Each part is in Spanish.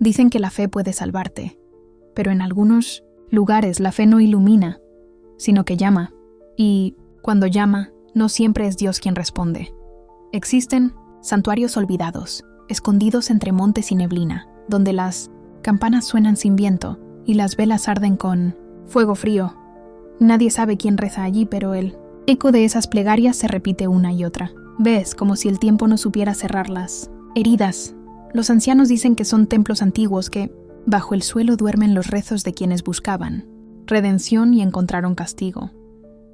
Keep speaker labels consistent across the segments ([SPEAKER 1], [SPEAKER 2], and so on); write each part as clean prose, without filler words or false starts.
[SPEAKER 1] Dicen que la fe puede salvarte, pero en algunos lugares la fe no ilumina, sino que llama, y cuando llama, no siempre es Dios quien responde. Existen santuarios olvidados, escondidos entre montes y neblina, donde las campanas suenan sin viento y las velas arden con fuego frío. Nadie sabe quién reza allí, pero el eco de esas plegarias se repite una y otra. Ves como si el tiempo no supiera cerrar las heridas. Los ancianos dicen que son templos antiguos que, bajo el suelo, duermen los rezos de quienes buscaban redención y encontraron castigo.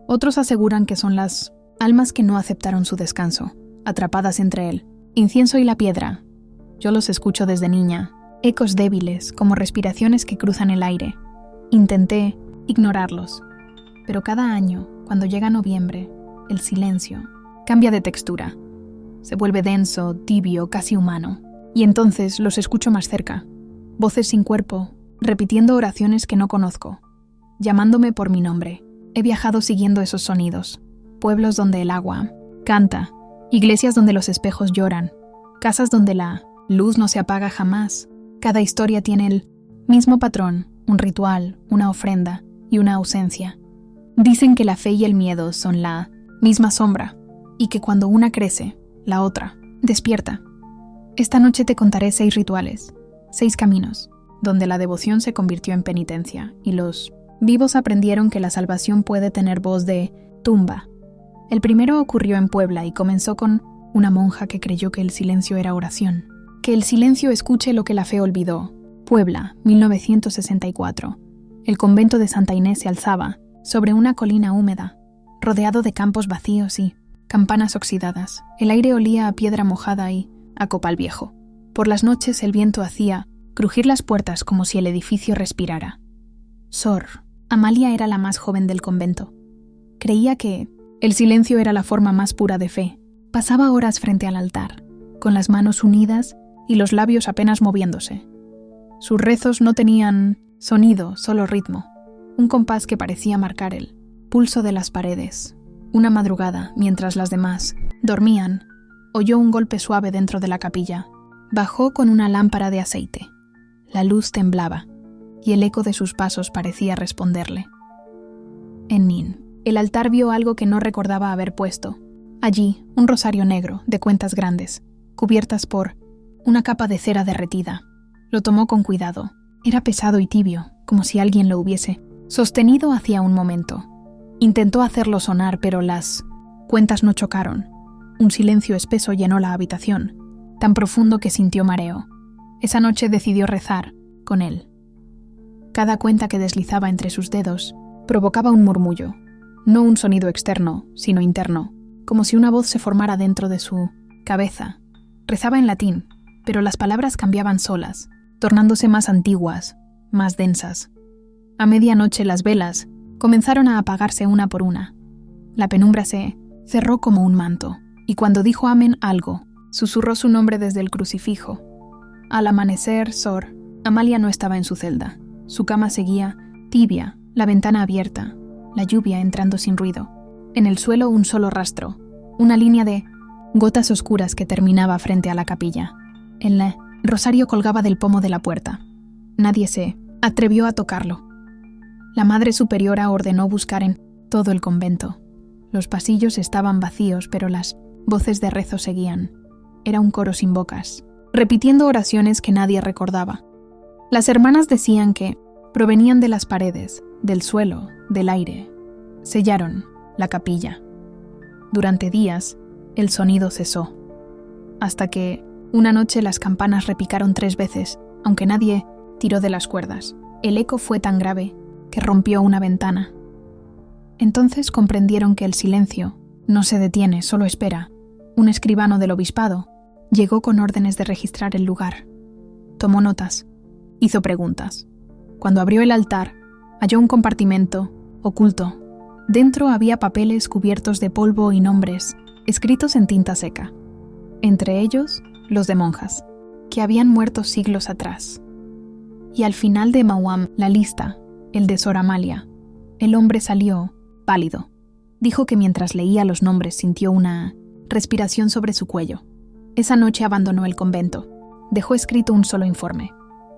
[SPEAKER 1] Otros aseguran que son las almas que no aceptaron su descanso, atrapadas entre el incienso y la piedra. Yo los escucho desde niña, ecos débiles, como respiraciones que cruzan el aire. Intenté ignorarlos, pero cada año, cuando llega noviembre, el silencio cambia de textura. Se vuelve denso, tibio, casi humano. Y entonces los escucho más cerca, voces sin cuerpo, repitiendo oraciones que no conozco, llamándome por mi nombre. He viajado siguiendo esos sonidos, pueblos donde el agua canta, iglesias donde los espejos lloran, casas donde la luz no se apaga jamás. Cada historia tiene el mismo patrón, un ritual, una ofrenda y una ausencia. Dicen que la fe y el miedo son la misma sombra, y que cuando una crece, la otra despierta. Esta noche te contaré 6 rituales, 6 caminos, donde la devoción se convirtió en penitencia, y los vivos aprendieron que la salvación puede tener voz de tumba. El primero ocurrió en Puebla y comenzó con una monja que creyó que el silencio era oración. Que el silencio escuche lo que la fe olvidó. Puebla, 1964. El convento de Santa Inés se alzaba sobre una colina húmeda, rodeado de campos vacíos y campanas oxidadas. El aire olía a piedra mojada y a copal viejo. Por las noches el viento hacía crujir las puertas como si el edificio respirara. Sor Amalia era la más joven del convento. Creía que el silencio era la forma más pura de fe. Pasaba horas frente al altar, con las manos unidas y los labios apenas moviéndose. Sus rezos no tenían sonido, solo ritmo, un compás que parecía marcar el pulso de las paredes. Una madrugada, mientras las demás dormían, oyó un golpe suave dentro de la capilla. Bajó con una lámpara de aceite. La luz temblaba, y el eco de sus pasos parecía responderle. En Nin, el altar vio algo que no recordaba haber puesto. Allí, un rosario negro, de cuentas grandes, cubiertas por una capa de cera derretida. Lo tomó con cuidado. Era pesado y tibio, como si alguien lo hubiese sostenido hacía un momento. Intentó hacerlo sonar, pero las cuentas no chocaron. Un silencio espeso llenó la habitación, tan profundo que sintió mareo. Esa noche decidió rezar con él. Cada cuenta que deslizaba entre sus dedos provocaba un murmullo, no un sonido externo, sino interno, como si una voz se formara dentro de su cabeza. Rezaba en latín, pero las palabras cambiaban solas, tornándose más antiguas, más densas. A medianoche las velas comenzaron a apagarse una por una. La penumbra se cerró como un manto, y cuando dijo amén algo, susurró su nombre desde el crucifijo. Al amanecer, Sor Amalia no estaba en su celda. Su cama seguía tibia, la ventana abierta, la lluvia entrando sin ruido. En el suelo un solo rastro, una línea de gotas oscuras que terminaba frente a la capilla. El rosario colgaba del pomo de la puerta. Nadie se atrevió a tocarlo. La Madre Superiora ordenó buscar en todo el convento. Los pasillos estaban vacíos, pero las voces de rezo seguían. Era un coro sin bocas, repitiendo oraciones que nadie recordaba. Las hermanas decían que provenían de las paredes, del suelo, del aire. Sellaron la capilla. Durante días, el sonido cesó, hasta que una noche las campanas repicaron 3 veces, aunque nadie tiró de las cuerdas. El eco fue tan grave que rompió una ventana. Entonces comprendieron que el silencio no se detiene, solo espera. Un escribano del obispado llegó con órdenes de registrar el lugar. Tomó notas. Hizo preguntas. Cuando abrió el altar, halló un compartimento oculto. Dentro había papeles cubiertos de polvo y nombres, escritos en tinta seca. Entre ellos, los de monjas, que habían muerto siglos atrás. Y al final de Mauam, la lista, el de Sor Amalia. El hombre salió, pálido. Dijo que mientras leía los nombres sintió una respiración sobre su cuello. Esa noche abandonó el convento. Dejó escrito un solo informe.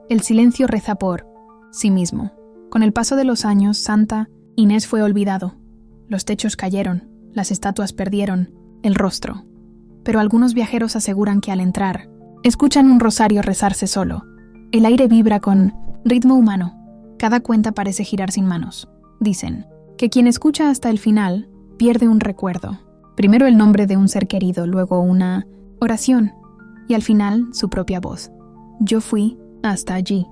[SPEAKER 1] El silencio reza por sí mismo. Con el paso de los años, Santa Inés fue olvidado. Los techos cayeron, las estatuas perdieron el rostro. Pero algunos viajeros aseguran que al entrar, escuchan un rosario rezarse solo. El aire vibra con ritmo humano. Cada cuenta parece girar sin manos. Dicen que quien escucha hasta el final pierde un recuerdo. Primero el nombre de un ser querido, luego una oración y al final su propia voz. Yo fui hasta allí.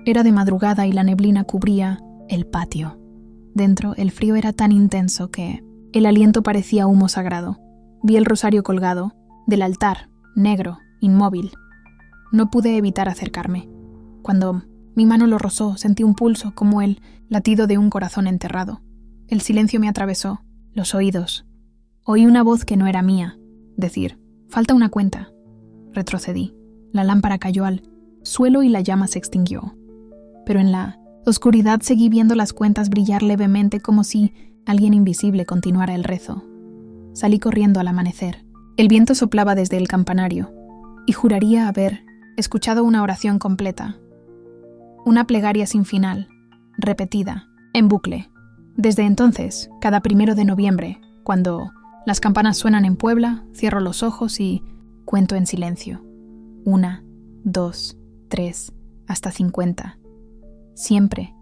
[SPEAKER 1] Era de madrugada y la neblina cubría el patio. Dentro el frío era tan intenso que el aliento parecía humo sagrado. Vi el rosario colgado del altar, negro, inmóvil. No pude evitar acercarme. Cuando mi mano lo rozó, sentí un pulso como el latido de un corazón enterrado. El silencio me atravesó los oídos. Oí una voz que no era mía, decir, falta una cuenta. Retrocedí. La lámpara cayó al suelo y la llama se extinguió. Pero en la oscuridad seguí viendo las cuentas brillar levemente como si alguien invisible continuara el rezo. Salí corriendo al amanecer. El viento soplaba desde el campanario y juraría haber escuchado una oración completa. Una plegaria sin final, repetida, en bucle. Desde entonces, cada 1 de noviembre, cuando las campanas suenan en Puebla, cierro los ojos y cuento en silencio. 1, 2, 3, hasta 50. Siempre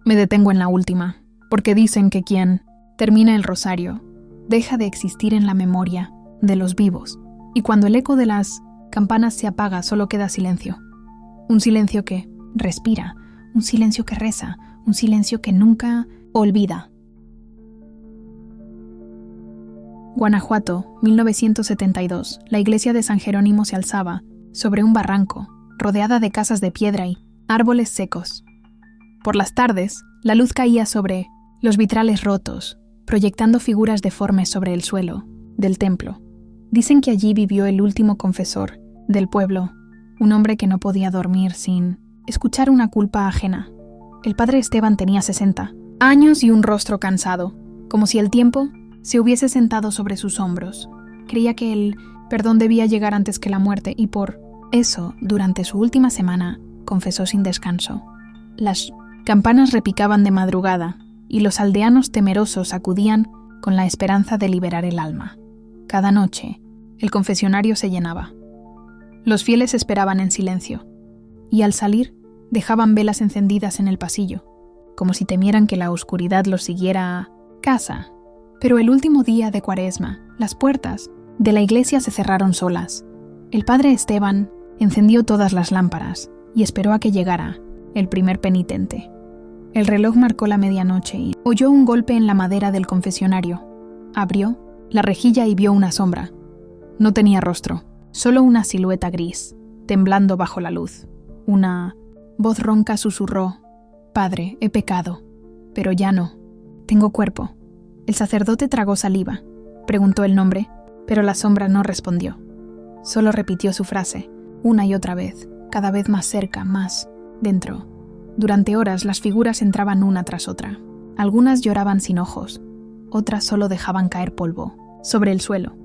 [SPEAKER 1] me detengo en la última, porque dicen que quien termina el rosario deja de existir en la memoria de los vivos, y cuando el eco de las campanas se apaga solo queda silencio. Un silencio que respira, un silencio que reza, un silencio que nunca olvida. Guanajuato, 1972. La iglesia de San Jerónimo se alzaba sobre un barranco, rodeada de casas de piedra y árboles secos. Por las tardes, la luz caía sobre los vitrales rotos, proyectando figuras deformes sobre el suelo del templo. Dicen que allí vivió el último confesor del pueblo, un hombre que no podía dormir sin escuchar una culpa ajena. El padre Esteban tenía 60 años y un rostro cansado, como si el tiempo se hubiese sentado sobre sus hombros. Creía que el perdón debía llegar antes que la muerte y por eso, durante su última semana, confesó sin descanso. Las campanas repicaban de madrugada y los aldeanos temerosos acudían con la esperanza de liberar el alma. Cada noche, el confesionario se llenaba. Los fieles esperaban en silencio y al salir dejaban velas encendidas en el pasillo, como si temieran que la oscuridad los siguiera a casa. Pero el último día de Cuaresma, las puertas de la iglesia se cerraron solas. El padre Esteban encendió todas las lámparas y esperó a que llegara el primer penitente. El reloj marcó la medianoche y oyó un golpe en la madera del confesionario. Abrió la rejilla y vio una sombra. No tenía rostro, solo una silueta gris, temblando bajo la luz. Una voz ronca susurró: «Padre, he pecado, pero ya no. Tengo cuerpo». El sacerdote tragó saliva, preguntó el nombre, pero la sombra no respondió. Solo repitió su frase, una y otra vez, cada vez más cerca, más dentro. Durante horas las figuras entraban una tras otra. Algunas lloraban sin ojos, otras solo dejaban caer polvo sobre el suelo.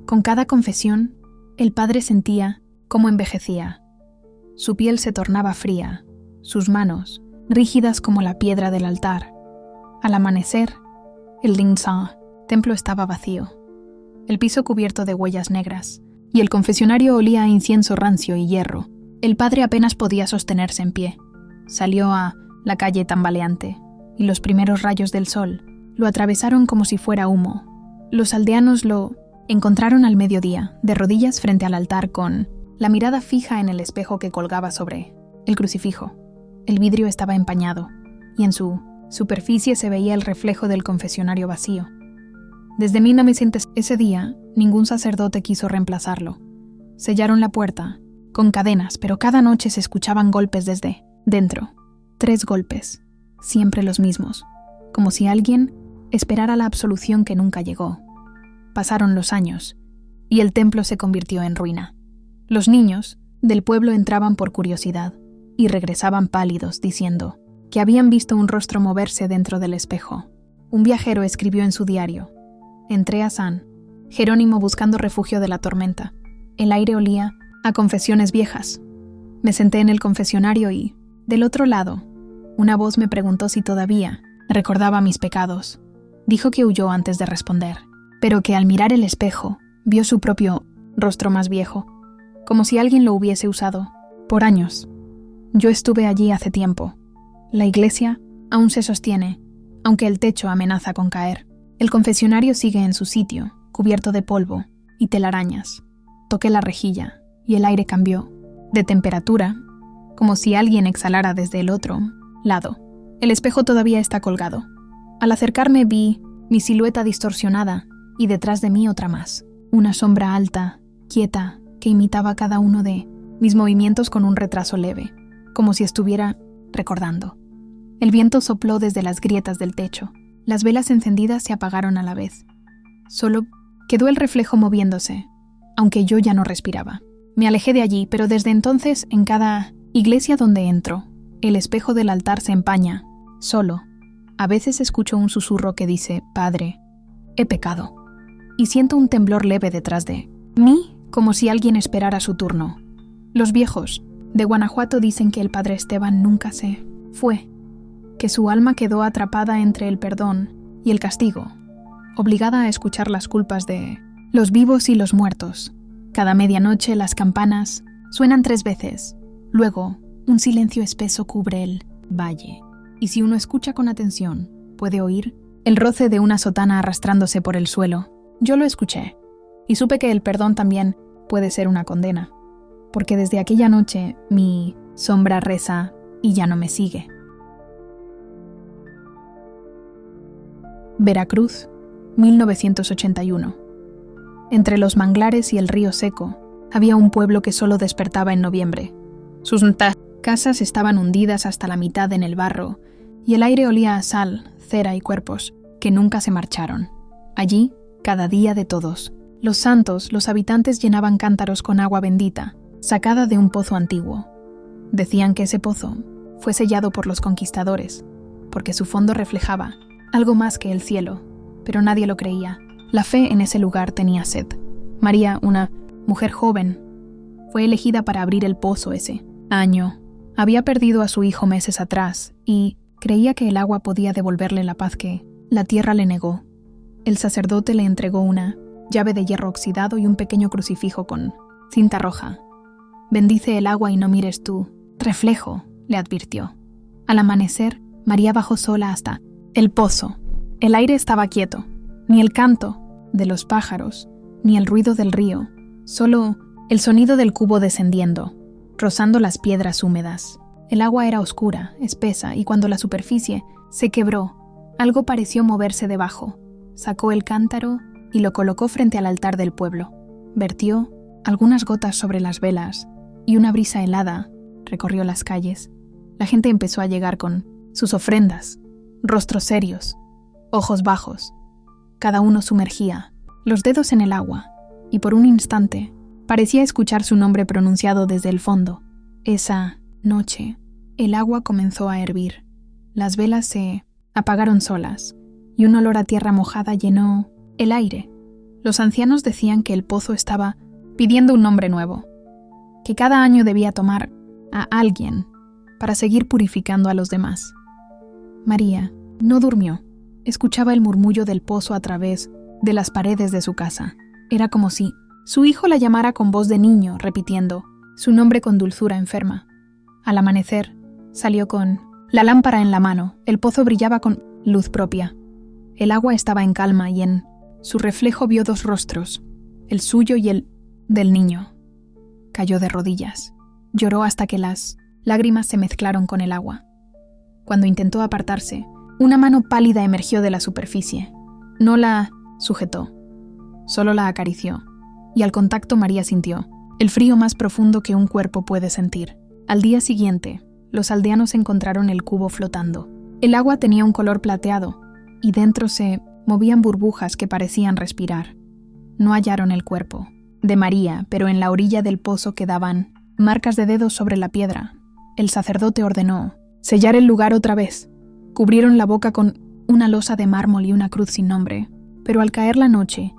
[SPEAKER 1] Con cada confesión, el padre sentía cómo envejecía. Su piel se tornaba fría, sus manos rígidas como la piedra del altar. Al amanecer, el templo estaba vacío, el piso cubierto de huellas negras, y el confesionario olía a incienso rancio y hierro. El padre apenas podía sostenerse en pie. Salió a la calle tambaleante, y los primeros rayos del sol lo atravesaron como si fuera humo. Los aldeanos lo encontraron al mediodía, de rodillas frente al altar con la mirada fija en el espejo que colgaba sobre el crucifijo. El vidrio estaba empañado, y en su superficie se veía el reflejo del confesionario vacío. Desde 1900 ese día, ningún sacerdote quiso reemplazarlo. Sellaron la puerta con cadenas, pero cada noche se escuchaban golpes desde dentro. 3 golpes, siempre los mismos, como si alguien esperara la absolución que nunca llegó. Pasaron los años, y el templo se convirtió en ruina. Los niños del pueblo entraban por curiosidad y regresaban pálidos, diciendo que habían visto un rostro moverse dentro del espejo. Un viajero escribió en su diario: «Entré a San Jerónimo buscando refugio de la tormenta. El aire olía a confesiones viejas. Me senté en el confesionario y, del otro lado, una voz me preguntó si todavía recordaba mis pecados. Dijo que huyó antes de responder, pero que al mirar el espejo vio su propio rostro más viejo, como si alguien lo hubiese usado por años. Yo estuve allí hace tiempo. La iglesia aún se sostiene, aunque el techo amenaza con caer. El confesionario sigue en su sitio, cubierto de polvo y telarañas. Toqué la rejilla y el aire cambió de temperatura, como si alguien exhalara desde el otro lado. El espejo todavía está colgado. Al acercarme vi mi silueta distorsionada y detrás de mí otra más. Una sombra alta, quieta, que imitaba cada uno de mis movimientos con un retraso leve, como si estuviera recordando. El viento sopló desde las grietas del techo. Las velas encendidas se apagaron a la vez. Solo quedó el reflejo moviéndose, aunque yo ya no respiraba. Me alejé de allí, pero desde entonces, en cada iglesia donde entro, el espejo del altar se empaña, solo. A veces escucho un susurro que dice, «Padre, he pecado». Y siento un temblor leve detrás de mí, como si alguien esperara su turno. Los viejos de Guanajuato dicen que el padre Esteban nunca se fue, que su alma quedó atrapada entre el perdón y el castigo, obligada a escuchar las culpas de los vivos y los muertos. Cada medianoche las campanas suenan 3 veces. Luego, un silencio espeso cubre el valle. Y si uno escucha con atención, puede oír el roce de una sotana arrastrándose por el suelo. Yo lo escuché, y supe que el perdón también puede ser una condena, porque desde aquella noche mi sombra reza y ya no me sigue. Veracruz, 1981. Entre los manglares y el río seco, había un pueblo que solo despertaba en noviembre. Sus casas estaban hundidas hasta la mitad en el barro, y el aire olía a sal, cera y cuerpos, que nunca se marcharon. Allí, cada día de todos, los santos, los habitantes llenaban cántaros con agua bendita, sacada de un pozo antiguo. Decían que ese pozo fue sellado por los conquistadores, porque su fondo reflejaba algo más que el cielo, pero nadie lo creía. La fe en ese lugar tenía sed. María, una mujer joven, fue elegida para abrir el pozo ese año. Había perdido a su hijo meses atrás y creía que el agua podía devolverle la paz que la tierra le negó. El sacerdote le entregó una llave de hierro oxidado y un pequeño crucifijo con cinta roja. «Bendice el agua y no mires tu reflejo», le advirtió. Al amanecer, María bajó sola hasta el pozo. El aire estaba quieto. Ni el canto de los pájaros, ni el ruido del río, solo el sonido del cubo descendiendo, rozando las piedras húmedas. El agua era oscura, espesa, y cuando la superficie se quebró, algo pareció moverse debajo. Sacó el cántaro y lo colocó frente al altar del pueblo. Vertió algunas gotas sobre las velas y una brisa helada recorrió las calles. La gente empezó a llegar con sus ofrendas, rostros serios, ojos bajos. Cada uno sumergía los dedos en el agua y por un instante parecía escuchar su nombre pronunciado desde el fondo. Esa noche, el agua comenzó a hervir. Las velas se apagaron solas y un olor a tierra mojada llenó el aire. Los ancianos decían que el pozo estaba pidiendo un nombre nuevo, que cada año debía tomar a alguien para seguir purificando a los demás. María no durmió. Escuchaba el murmullo del pozo a través de las paredes de su casa. Era como si su hijo la llamara con voz de niño, repitiendo su nombre con dulzura enferma. Al amanecer, salió con la lámpara en la mano. El pozo brillaba con luz propia. El agua estaba en calma y en su reflejo vio 2 rostros, el suyo y el del niño. Cayó de rodillas. Lloró hasta que las lágrimas se mezclaron con el agua. Cuando intentó apartarse, una mano pálida emergió de la superficie. No la sujetó, solo la acarició, y al contacto María sintió el frío más profundo que un cuerpo puede sentir. Al día siguiente, los aldeanos encontraron el cubo flotando. El agua tenía un color plateado, y dentro se movían burbujas que parecían respirar. No hallaron el cuerpo de María, pero en la orilla del pozo quedaban marcas de dedos sobre la piedra. El sacerdote ordenó sellar el lugar otra vez. Cubrieron la boca con una losa de mármol y una cruz sin nombre, pero al caer la noche,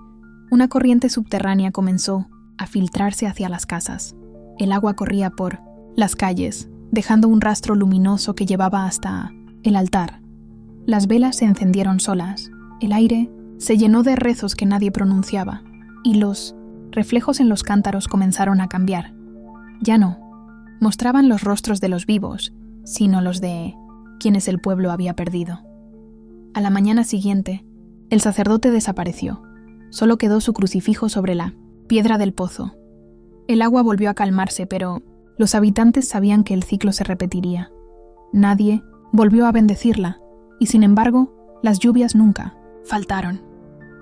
[SPEAKER 1] una corriente subterránea comenzó a filtrarse hacia las casas. El agua corría por las calles, dejando un rastro luminoso que llevaba hasta el altar. Las velas se encendieron solas, el aire se llenó de rezos que nadie pronunciaba, y los reflejos en los cántaros comenzaron a cambiar. Ya no mostraban los rostros de los vivos, sino los de quienes el pueblo había perdido. A la mañana siguiente, el sacerdote desapareció. Solo quedó su crucifijo sobre la piedra del pozo. El agua volvió a calmarse, pero los habitantes sabían que el ciclo se repetiría. Nadie volvió a bendecirla, y sin embargo, las lluvias nunca faltaron.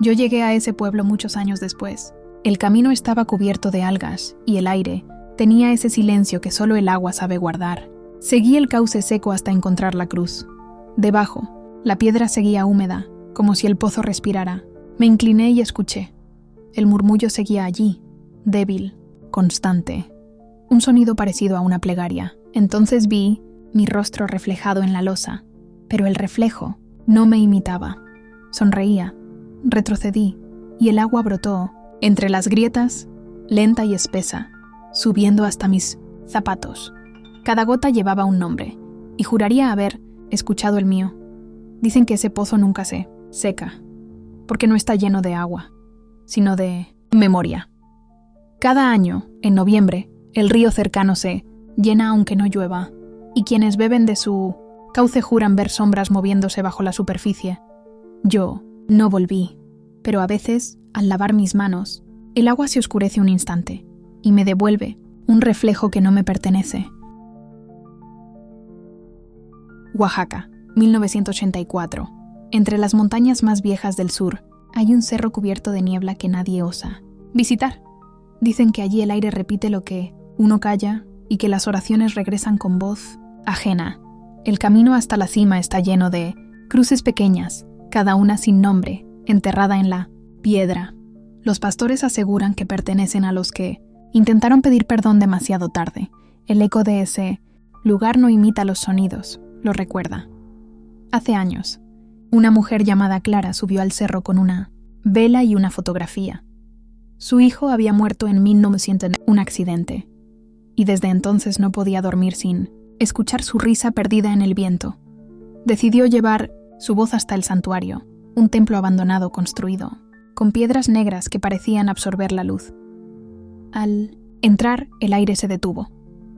[SPEAKER 1] Yo llegué a ese pueblo muchos años después. El camino estaba cubierto de algas, y el aire tenía ese silencio que solo el agua sabe guardar. Seguí el cauce seco hasta encontrar la cruz. Debajo, la piedra seguía húmeda, como si el pozo respirara. Me incliné y escuché. El murmullo seguía allí, débil, constante. Un sonido parecido a una plegaria. Entonces vi mi rostro reflejado en la losa, pero el reflejo no me imitaba. Sonreía, retrocedí, y el agua brotó entre las grietas, lenta y espesa, subiendo hasta mis zapatos. Cada gota llevaba un nombre, y juraría haber escuchado el mío. Dicen que ese pozo nunca se seca, porque no está lleno de agua, sino de memoria. Cada año, en noviembre, el río cercano se llena aunque no llueva, y quienes beben de su cauce juran ver sombras moviéndose bajo la superficie. Yo no volví, pero a veces, al lavar mis manos, el agua se oscurece un instante, y me devuelve un reflejo que no me pertenece. Oaxaca, 1984. Entre las montañas más viejas del sur, hay un cerro cubierto de niebla que nadie osa visitar. Dicen que allí el aire repite lo que uno calla y que las oraciones regresan con voz ajena. El camino hasta la cima está lleno de cruces pequeñas, cada una sin nombre, enterrada en la piedra. Los pastores aseguran que pertenecen a los que intentaron pedir perdón demasiado tarde. El eco de ese lugar no imita los sonidos, lo recuerda. Hace años, una mujer llamada Clara subió al cerro con una vela y una fotografía. Su hijo había muerto en 1900 en un accidente, y desde entonces no podía dormir sin escuchar su risa perdida en el viento. Decidió llevar su voz hasta el santuario, un templo abandonado construido con piedras negras que parecían absorber la luz. Al entrar, el aire se detuvo.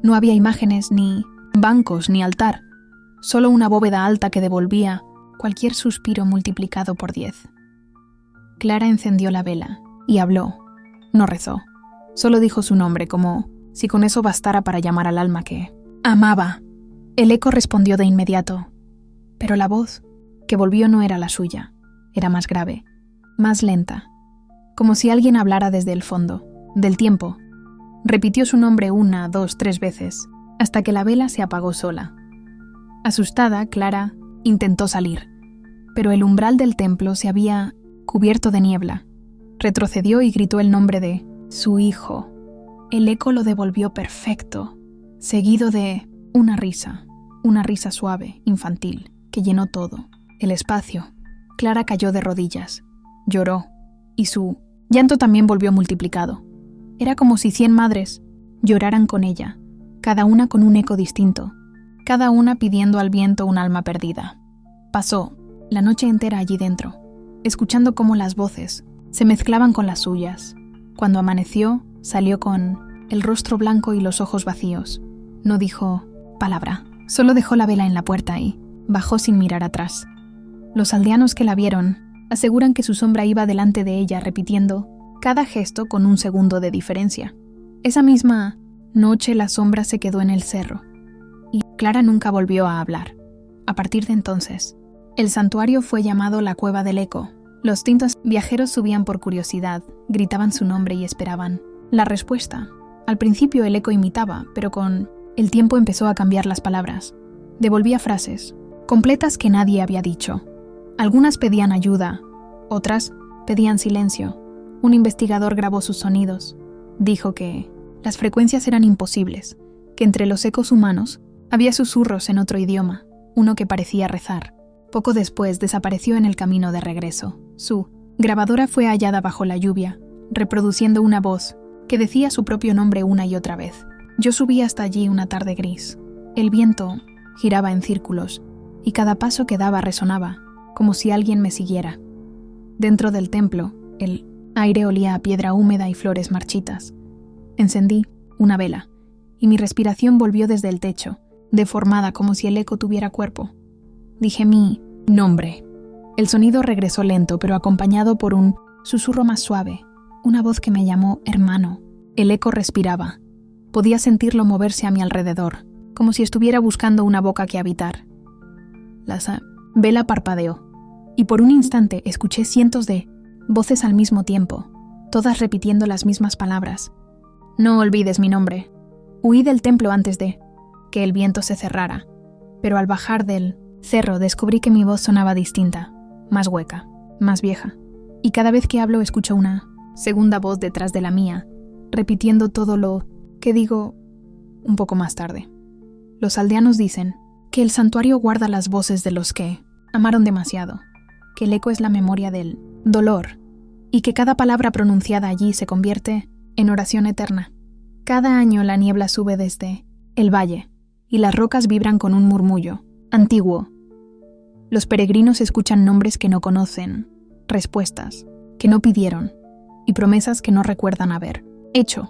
[SPEAKER 1] No había imágenes, ni bancos, ni altar, solo una bóveda alta que devolvía cualquier suspiro multiplicado por 10. Clara encendió la vela y habló. No rezó. Solo dijo su nombre, como si con eso bastara para llamar al alma que amaba. El eco respondió de inmediato, pero la voz que volvió no era la suya. Era más grave, más lenta, como si alguien hablara desde el fondo, del tiempo. Repitió su nombre 1, 2, 3 veces, hasta que la vela se apagó sola. Asustada, Clara intentó salir, pero el umbral del templo se había cubierto de niebla. Retrocedió y gritó el nombre de su hijo. El eco lo devolvió perfecto, seguido de una risa suave, infantil, que llenó todo, el espacio. Clara cayó de rodillas, lloró, y su llanto también volvió multiplicado. Era como si 100 madres lloraran con ella, cada una con un eco distinto, cada una pidiendo al viento un alma perdida. Pasó la noche entera allí dentro, escuchando cómo las voces se mezclaban con las suyas. Cuando amaneció, salió con el rostro blanco y los ojos vacíos. No dijo palabra, solo dejó la vela en la puerta y bajó sin mirar atrás. Los aldeanos que la vieron aseguran que su sombra iba delante de ella repitiendo cada gesto con un segundo de diferencia. Esa misma noche la sombra se quedó en el cerro y Clara nunca volvió a hablar. A partir de entonces, el santuario fue llamado la Cueva del Eco. Los distintos viajeros subían por curiosidad, gritaban su nombre y esperaban la respuesta. Al principio el eco imitaba, pero con el tiempo empezó a cambiar las palabras. Devolvía frases completas que nadie había dicho. Algunas pedían ayuda, otras pedían silencio. Un investigador grabó sus sonidos. Dijo que las frecuencias eran imposibles, que entre los ecos humanos había susurros en otro idioma, uno que parecía rezar. Poco después desapareció en el camino de regreso. Su grabadora fue hallada bajo la lluvia, reproduciendo una voz que decía su propio nombre una y otra vez. Yo subí hasta allí una tarde gris. El viento giraba en círculos y cada paso que daba resonaba, como si alguien me siguiera. Dentro del templo, el aire olía a piedra húmeda y flores marchitas. Encendí una vela y mi respiración volvió desde el techo, deformada como si el eco tuviera cuerpo. Dije mi nombre. El sonido regresó lento, pero acompañado por un susurro más suave, una voz que me llamó hermano. El eco respiraba. Podía sentirlo moverse a mi alrededor, como si estuviera buscando una boca que habitar. La vela parpadeó, y por un instante escuché cientos de voces al mismo tiempo, todas repitiendo las mismas palabras. No olvides mi nombre. Huí del templo antes de que el viento se cerrara, pero al bajar del cerro descubrí que mi voz sonaba distinta, más hueca, más vieja, y cada vez que hablo escucho una segunda voz detrás de la mía, repitiendo todo lo que digo un poco más tarde. Los aldeanos dicen que el santuario guarda las voces de los que amaron demasiado, que el eco es la memoria del dolor y que cada palabra pronunciada allí se convierte en oración eterna. Cada año la niebla sube desde el valle y las rocas vibran con un murmullo antiguo. Los peregrinos escuchan nombres que no conocen, respuestas que no pidieron y promesas que no recuerdan haber hecho.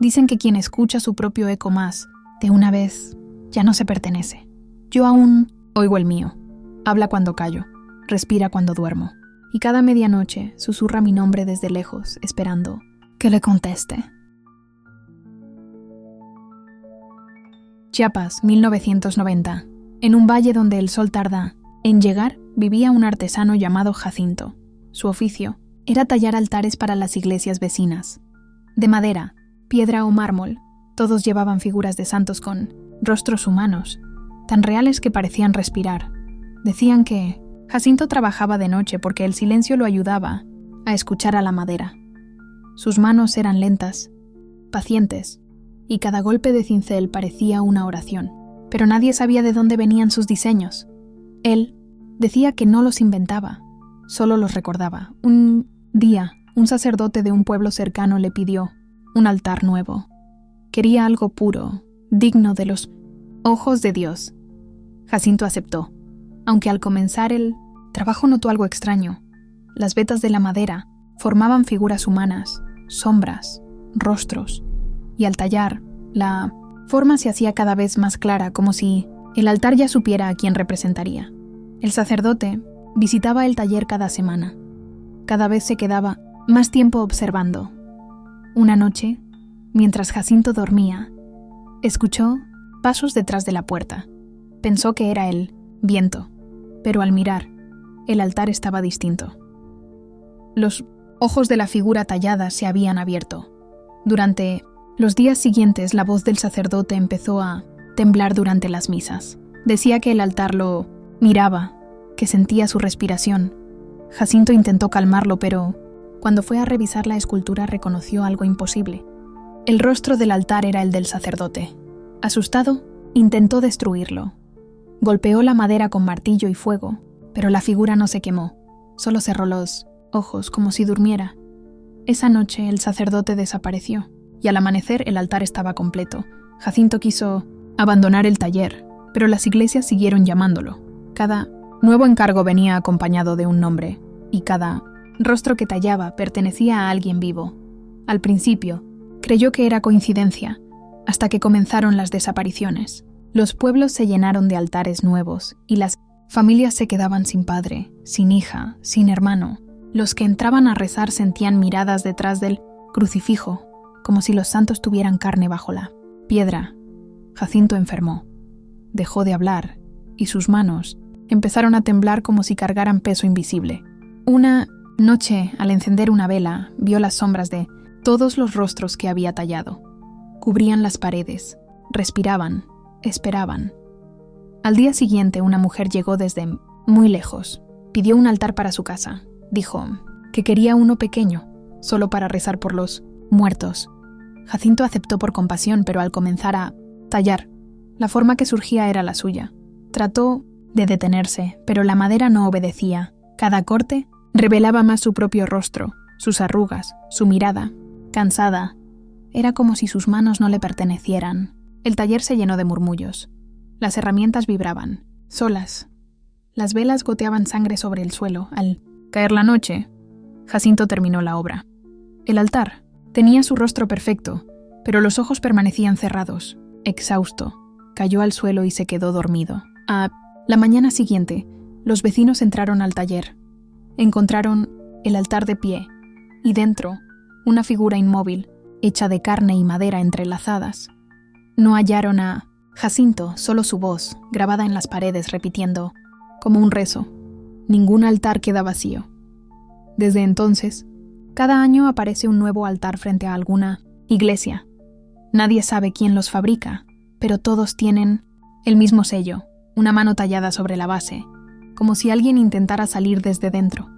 [SPEAKER 1] Dicen que quien escucha su propio eco más de una vez ya no se pertenece. Yo aún oigo el mío. Habla cuando callo, respira cuando duermo. Y cada medianoche susurra mi nombre desde lejos, esperando que le conteste. Chiapas, 1990. En un valle donde el sol tarda en llegar, vivía un artesano llamado Jacinto. Su oficio era tallar altares para las iglesias vecinas. De madera, piedra o mármol, todos llevaban figuras de santos con rostros humanos, tan reales que parecían respirar. Decían que Jacinto trabajaba de noche porque el silencio lo ayudaba a escuchar a la madera. Sus manos eran lentas, pacientes, y cada golpe de cincel parecía una oración. Pero nadie sabía de dónde venían sus diseños. Él decía que no los inventaba, solo los recordaba. Un día, un sacerdote de un pueblo cercano le pidió un altar nuevo. Quería algo puro, digno de los ojos de Dios. Jacinto aceptó, aunque al comenzar el trabajo notó algo extraño. Las vetas de la madera formaban figuras humanas, sombras, rostros, y al tallar, la forma se hacía cada vez más clara, como si el altar ya supiera a quién representaría. El sacerdote visitaba el taller cada semana. Cada vez se quedaba más tiempo observando. Una noche, mientras Jacinto dormía, escuchó pasos detrás de la puerta. Pensó que era el viento, pero al mirar, el altar estaba distinto. Los ojos de la figura tallada se habían abierto. Durante los días siguientes, la voz del sacerdote empezó a temblar durante las misas. Decía que el altar lo miraba, que sentía su respiración. Jacinto intentó calmarlo, pero cuando fue a revisar la escultura reconoció algo imposible. El rostro del altar era el del sacerdote. Asustado, intentó destruirlo. Golpeó la madera con martillo y fuego, pero la figura no se quemó. Solo cerró los ojos como si durmiera. Esa noche el sacerdote desapareció, y al amanecer el altar estaba completo. Jacinto quiso abandonar el taller, pero las iglesias siguieron llamándolo. Cada nuevo encargo venía acompañado de un nombre, y cada rostro que tallaba pertenecía a alguien vivo. Al principio, creyó que era coincidencia, hasta que comenzaron las desapariciones. Los pueblos se llenaron de altares nuevos, y las familias se quedaban sin padre, sin hija, sin hermano. Los que entraban a rezar sentían miradas detrás del crucifijo, como si los santos tuvieran carne bajo la piedra. Jacinto enfermó. Dejó de hablar, y sus manos empezaron a temblar como si cargaran peso invisible. Una noche, al encender una vela, vio las sombras de todos los rostros que había tallado. Cubrían las paredes, respiraban, esperaban. Al día siguiente, una mujer llegó desde muy lejos. Pidió un altar para su casa. Dijo que quería uno pequeño, solo para rezar por los muertos. Jacinto aceptó por compasión, pero al comenzar a tallar, la forma que surgía era la suya. Trató de detenerse, pero la madera no obedecía. Cada corte revelaba más su propio rostro, sus arrugas, su mirada, cansada, Era como si sus manos no le pertenecieran. El taller se llenó de murmullos. Las herramientas vibraban, solas. Las velas goteaban sangre sobre el suelo. Al caer la noche, Jacinto terminó la obra. El altar tenía su rostro perfecto, pero los ojos permanecían cerrados. Exhausto, cayó al suelo y se quedó dormido. A la mañana siguiente, los vecinos entraron al taller. Encontraron el altar de pie y dentro una figura inmóvil, hecha de carne y madera entrelazadas. No hallaron a Jacinto, solo su voz, grabada en las paredes, repitiendo, como un rezo: ningún altar queda vacío. Desde entonces, cada año aparece un nuevo altar frente a alguna iglesia. Nadie sabe quién los fabrica, pero todos tienen el mismo sello, una mano tallada sobre la base, como si alguien intentara salir desde dentro.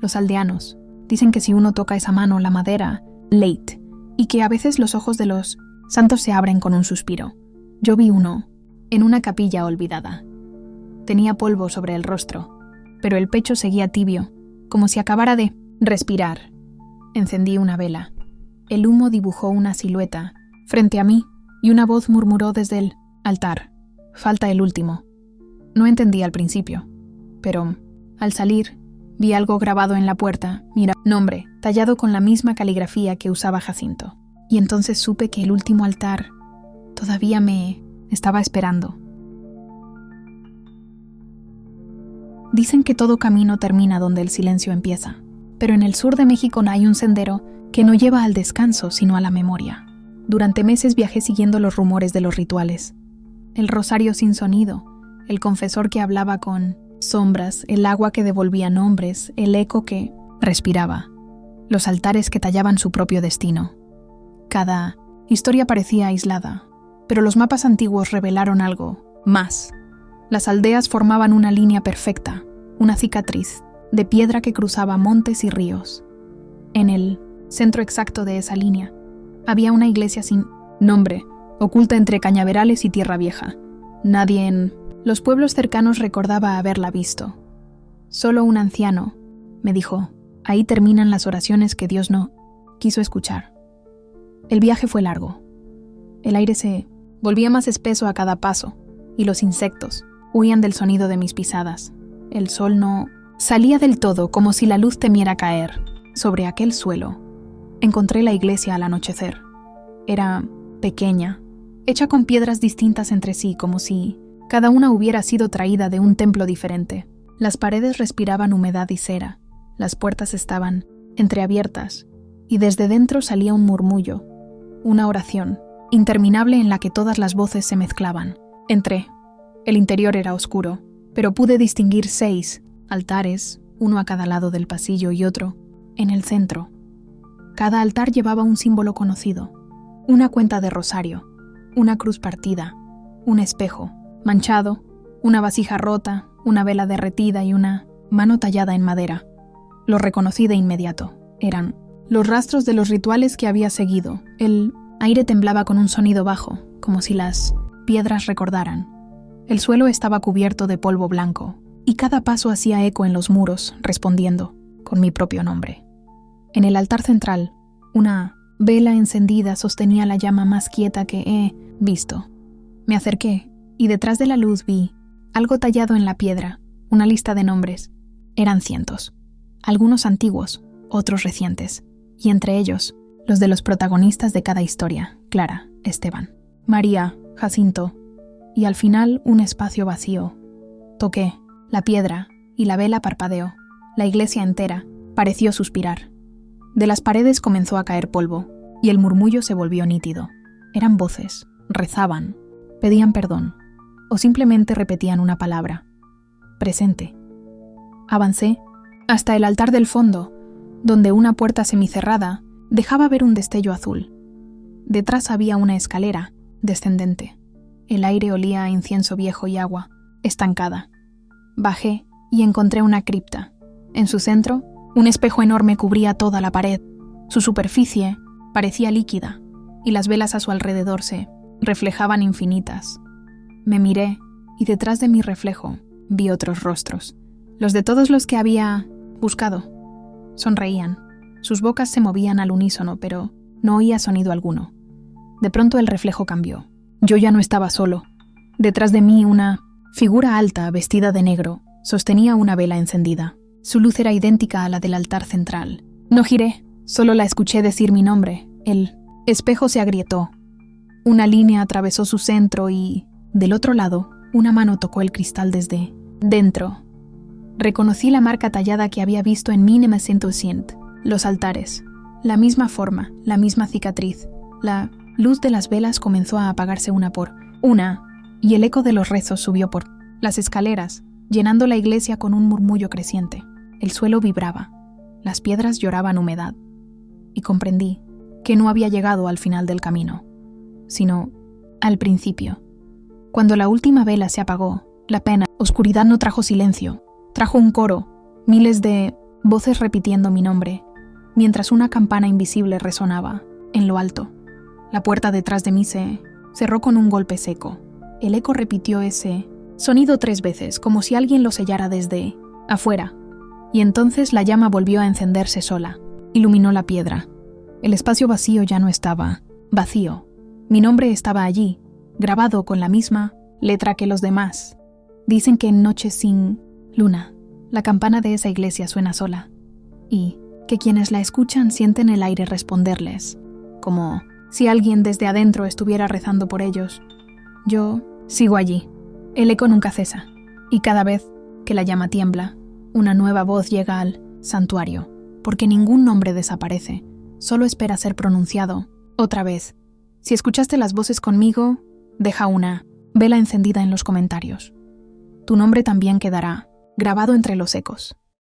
[SPEAKER 1] Los aldeanos dicen que si uno toca esa mano, la madera, late, y que a veces los ojos de los santos se abren con un suspiro. Yo vi uno en una capilla olvidada. Tenía polvo sobre el rostro, pero el pecho seguía tibio, como si acabara de respirar. Encendí una vela. El humo dibujó una silueta frente a mí y una voz murmuró desde el altar: falta el último. No entendí al principio, pero al salir vi algo grabado en la puerta, nombre, tallado con la misma caligrafía que usaba Jacinto. Y entonces supe que el último altar todavía me estaba esperando. Dicen que todo camino termina donde el silencio empieza, pero en el sur de México no hay un sendero que no lleva al descanso sino a la memoria. Durante meses viajé siguiendo los rumores de los rituales. El rosario sin sonido, el confesor que hablaba con sombras, el agua que devolvía nombres, el eco que respiraba, los altares que tallaban su propio destino. Cada historia parecía aislada, pero los mapas antiguos revelaron algo más. Las aldeas formaban una línea perfecta, una cicatriz de piedra que cruzaba montes y ríos. En el centro exacto de esa línea había una iglesia sin nombre, oculta entre cañaverales y tierra vieja. Nadie en los pueblos cercanos recordaba haberla visto. Solo un anciano me dijo: ahí terminan las oraciones que Dios no quiso escuchar. El viaje fue largo. El aire se volvía más espeso a cada paso, y los insectos huían del sonido de mis pisadas. El sol no salía del todo, como si la luz temiera caer sobre aquel suelo. Encontré la iglesia al anochecer. Era pequeña, hecha con piedras distintas entre sí, como si cada una hubiera sido traída de un templo diferente. Las paredes respiraban humedad y cera, las puertas estaban entreabiertas, y desde dentro salía un murmullo, una oración interminable en la que todas las voces se mezclaban. Entré. El interior era oscuro, pero pude distinguir 6 altares, uno a cada lado del pasillo y otro en el centro. Cada altar llevaba un símbolo conocido: una cuenta de rosario, una cruz partida, un espejo manchado, una vasija rota, una vela derretida y una mano tallada en madera. Lo reconocí de inmediato. Eran los rastros de los rituales que había seguido. El aire temblaba con un sonido bajo, como si las piedras recordaran. El suelo estaba cubierto de polvo blanco, y cada paso hacía eco en los muros, respondiendo con mi propio nombre. En el altar central, una vela encendida sostenía la llama más quieta que he visto. Me acerqué, y detrás de la luz vi algo tallado en la piedra, una lista de nombres. Eran cientos, algunos antiguos, otros recientes, y entre ellos, los de los protagonistas de cada historia: Clara, Esteban, María, Jacinto, y al final un espacio vacío. Toqué la piedra y la vela parpadeó. La iglesia entera pareció suspirar. De las paredes comenzó a caer polvo, y el murmullo se volvió nítido. Eran voces, rezaban, pedían perdón, o simplemente repetían una palabra: presente. Avancé hasta el altar del fondo, donde una puerta semicerrada dejaba ver un destello azul. Detrás había una escalera descendente. El aire olía a incienso viejo y agua estancada. Bajé y encontré una cripta. En su centro, un espejo enorme cubría toda la pared. Su superficie parecía líquida, y las velas a su alrededor se reflejaban infinitas. Me miré, y detrás de mi reflejo vi otros rostros, los de todos los que había buscado. Sonreían. Sus bocas se movían al unísono, pero No oía sonido alguno. De pronto el reflejo cambió. Yo ya no estaba solo. Detrás de mí una figura alta, vestida de negro, sostenía una vela encendida. Su luz era idéntica a la del altar central. No giré, solo la escuché decir mi nombre. El espejo se agrietó. Una línea atravesó su centro y, del otro lado, una mano tocó el cristal desde dentro. Reconocí la marca tallada que había visto en 1900, los altares, la misma forma, la misma cicatriz. La luz de las velas comenzó a apagarse una por una, y el eco de los rezos subió por las escaleras, llenando la iglesia con un murmullo creciente. El suelo vibraba, las piedras lloraban humedad, y comprendí que no había llegado al final del camino, sino al principio. Cuando la última vela se apagó, la pena, oscuridad no trajo silencio, trajo un coro, miles de voces repitiendo mi nombre, mientras una campana invisible resonaba en lo alto. La puerta detrás de mí se cerró con un golpe seco. El eco repitió ese sonido 3 veces, como si alguien lo sellara desde afuera, y entonces la llama volvió a encenderse sola. Iluminó la piedra. El espacio vacío ya no estaba vacío. Mi nombre estaba allí, grabado con la misma letra que los demás. Dicen que en noches sin luna, la campana de esa iglesia suena sola, y que quienes la escuchan sienten el aire responderles, como si alguien desde adentro estuviera rezando por ellos. Yo sigo allí. El eco nunca cesa, y cada vez que la llama tiembla, una nueva voz llega al santuario, porque ningún nombre desaparece, solo espera ser pronunciado otra vez. Si escuchaste las voces conmigo, deja una vela encendida en los comentarios. Tu nombre también quedará grabado entre los ecos.